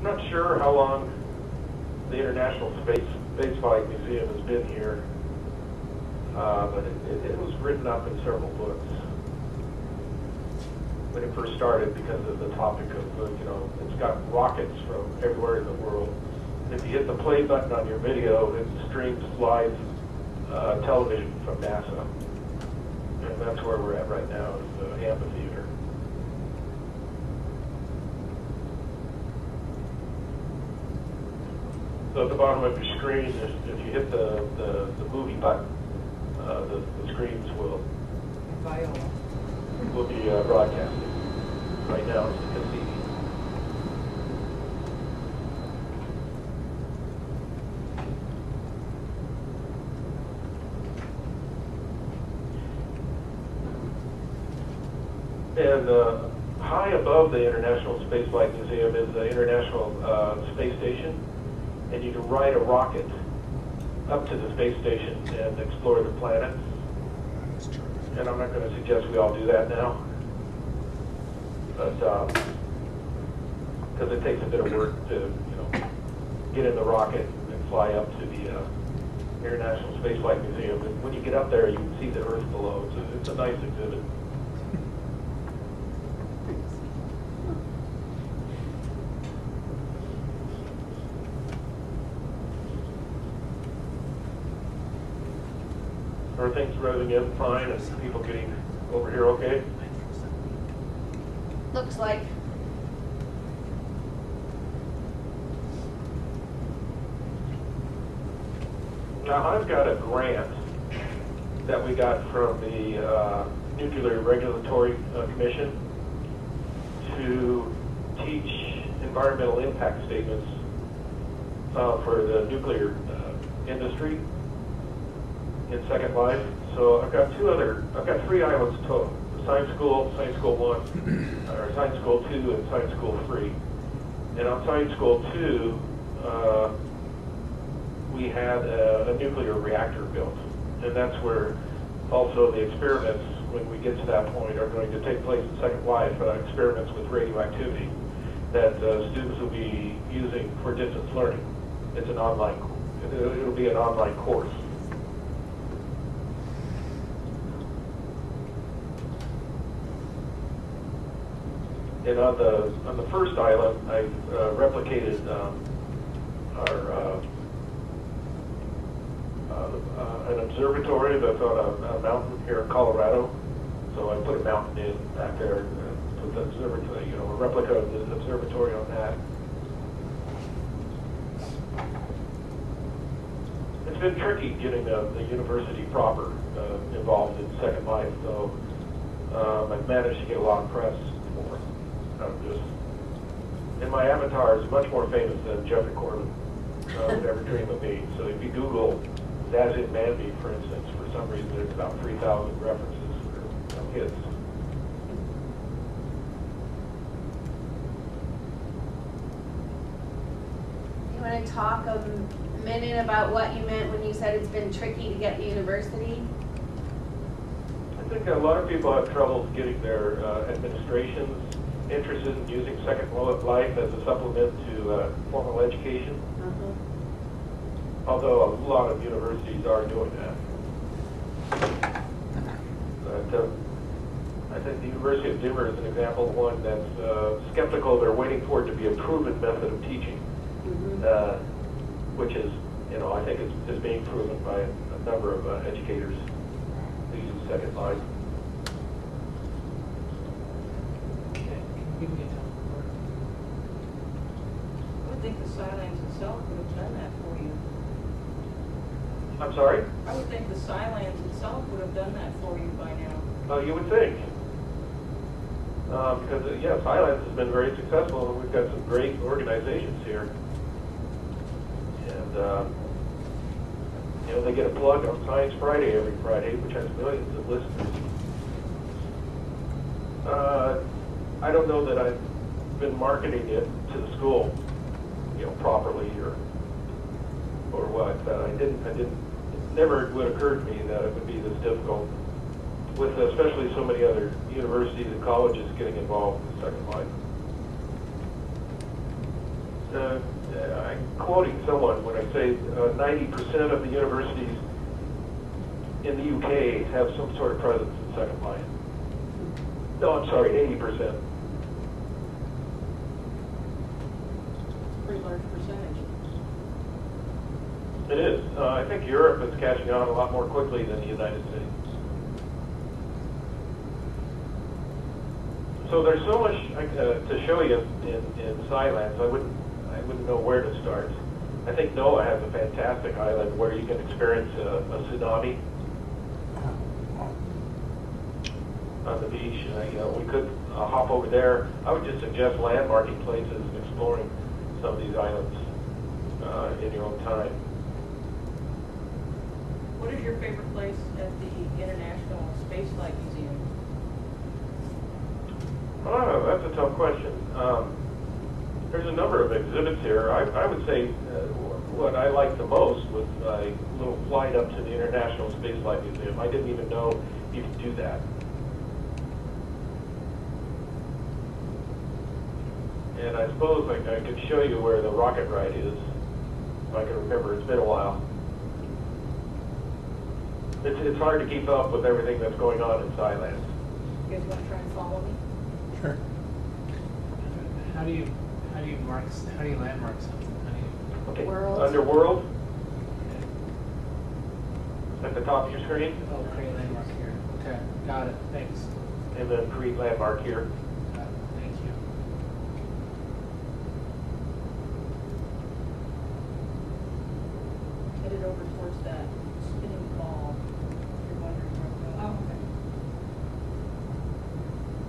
I'm not sure how long the International Spaceflight Museum has been here, but it was written up in several books when it first started because of the topic of, it's got rockets from everywhere in the world. And if you hit the play button on your video, it streams live television from NASA. And that's where we're at right now, is the amphitheater. So at the bottom of your screen, if you hit the movie button, the screens will be broadcasting. Right now it's the Cassini. And high above the International Spaceflight Museum is the International Space Station. And you can ride a rocket up to the space station and explore the planets. And I'm not going to suggest we all do that now, but because it takes a bit of work to, get in the rocket and fly up to the International Spaceflight Museum. And when you get up there, you can see the Earth below. It's a nice exhibit. Are things running in fine and people getting over here okay? Looks like. Now I've got a grant that we got from the Nuclear Regulatory Commission to teach environmental impact statements for the nuclear industry in Second Life. So I've got three islands total. Science School 1, or Science School 2, and Science School 3. And on Science School 2, we had a nuclear reactor built. And that's where also the experiments, when we get to that point, are going to take place in Second Life, experiments with radioactivity that students will be using for distance learning. It's an online, it'll be an online course. And on the first island, I replicated an observatory that's on a mountain here in Colorado. So I put a mountain in back there and put the observatory, a replica of the observatory on that. It's been tricky getting the university proper involved in Second Life, so I've managed to get a lot of press for it. And my avatar is much more famous than Jeffrey Corbin would ever dream of being. So if you Google As in Manby, for instance, for some reason there's about 3,000 references for kids. You want to talk a minute about what you meant when you said it's been tricky to get the university? I think a lot of people have trouble getting their administrations interested in using Second Life as a supplement to formal education. Although a lot of universities are doing that. But I think the University of Denver is an example of one that's skeptical. They're waiting for it to be a proven method of teaching, which is, I think is being proven by a number of educators who use Second Life. I would think the Scilands itself would have done that for you. I'm sorry? I would think the Scilands itself would have done that for you by now. You would think. Because, Scilands has been very successful, and we've got some great organizations here. And, they get a plug on Science Friday every Friday, which has millions of listeners. I don't know that I've been marketing it to the school, properly or what. It never would occur to me that it would be this difficult, with especially so many other universities and colleges getting involved in Second Life. I'm quoting someone when I say 90% of the universities in the UK have some sort of presence in second line. No, I'm sorry, 80%. Pretty large percentage. It is. I think Europe is catching on a lot more quickly than the United States. So there's so much to show you in Scilands. I wouldn't know where to start. I think NOAA has a fantastic island where you can experience a tsunami on the beach. We could hop over there. I would just suggest landmarking places and exploring some of these islands in your own time. What is your favorite place at the International Spaceflight Museum? Oh, that's a tough question. There's a number of exhibits here. I would say what I liked the most was a little flight up to the International Spaceflight Museum. I didn't even know you could do that. And I suppose I could show you where the rocket ride is, if I can remember. It's been a while. It's hard to keep up with everything that's going on in Scilands. You guys want to try and follow me? Sure. How do you landmark something? Okay. World. Under World, at the top of your screen, Oh, create landmark here. Okay, got it. Thanks. and then create landmark here. Got it. Thank you. Headed over towards that spinning ball. If you're wondering where I'm going. Oh, okay.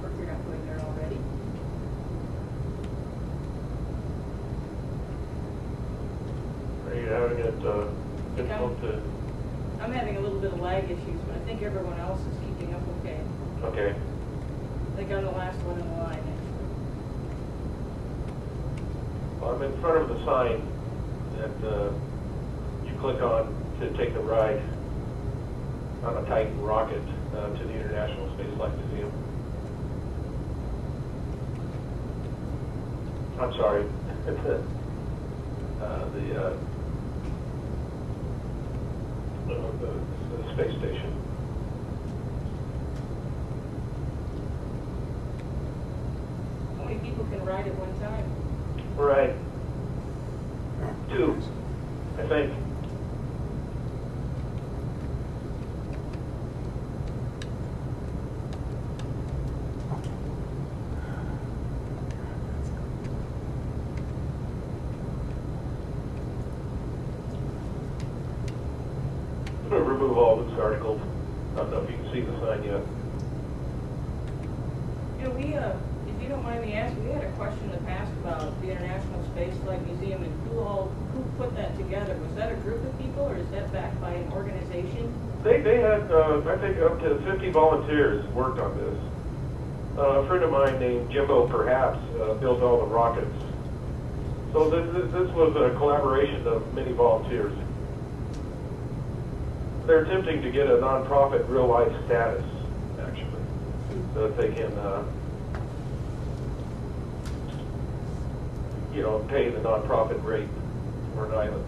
Or if you're not going there already. Are you having it difficult to? I'm having a little bit of lag issues, but I think everyone else is keeping up okay. Okay. I think I'm the last one in the line, actually. Well, I'm in front of the sign that you click on to take the ride on a Titan rocket to the International Spaceflight Museum. I'm sorry. The space station. How many people can ride at one time? Right. 2, I think. I'm going to remove all this article. I don't know if you can see the sign yet. You know, if you don't mind me asking, we had a question in the past about the International Spaceflight Museum and who put that together. Was that a group of people or is that backed by an organization? They had, I think, up to 50 volunteers worked on this. A friend of mine named Jimbo Perhaps built all the rockets. So this was a collaboration of many volunteers. They're attempting to get a nonprofit real-life status, actually, so that they can, pay the nonprofit rate for an island,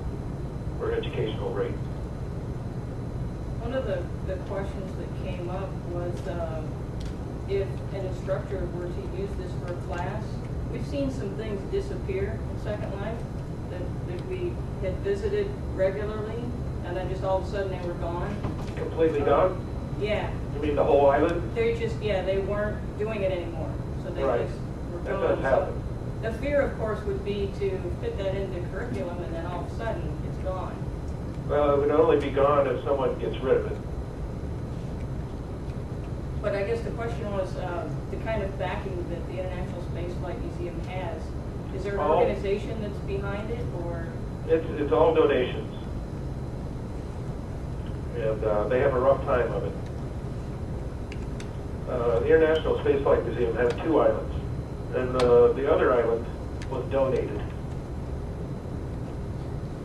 or educational rate. One of the questions that came up was if an instructor were to use this for a class. We've seen some things disappear in Second Life that we had visited regularly, and then just all of a sudden they were gone. Completely gone? Yeah. You mean the whole island? They weren't doing it anymore, so they Right. just were That gone. does happen. The fear, of course, would be to fit that into curriculum, and then all of a sudden it's gone. Well, it would only be gone if someone gets rid of it. But I guess the question was the kind of backing that the International Spaceflight Museum has. Is there an Oh. organization that's behind it, or? It's all donations. And they have a rough time of it. The International Spaceflight Museum has 2 islands, and the other island was donated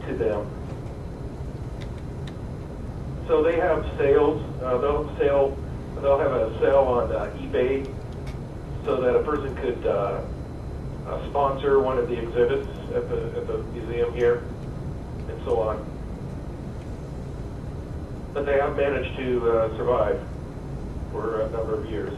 to them. So they have sales. They'll have a sale on eBay, so that a person could sponsor sponsor one of the exhibits at the museum here, and so on. But they have managed to survive for a number of years.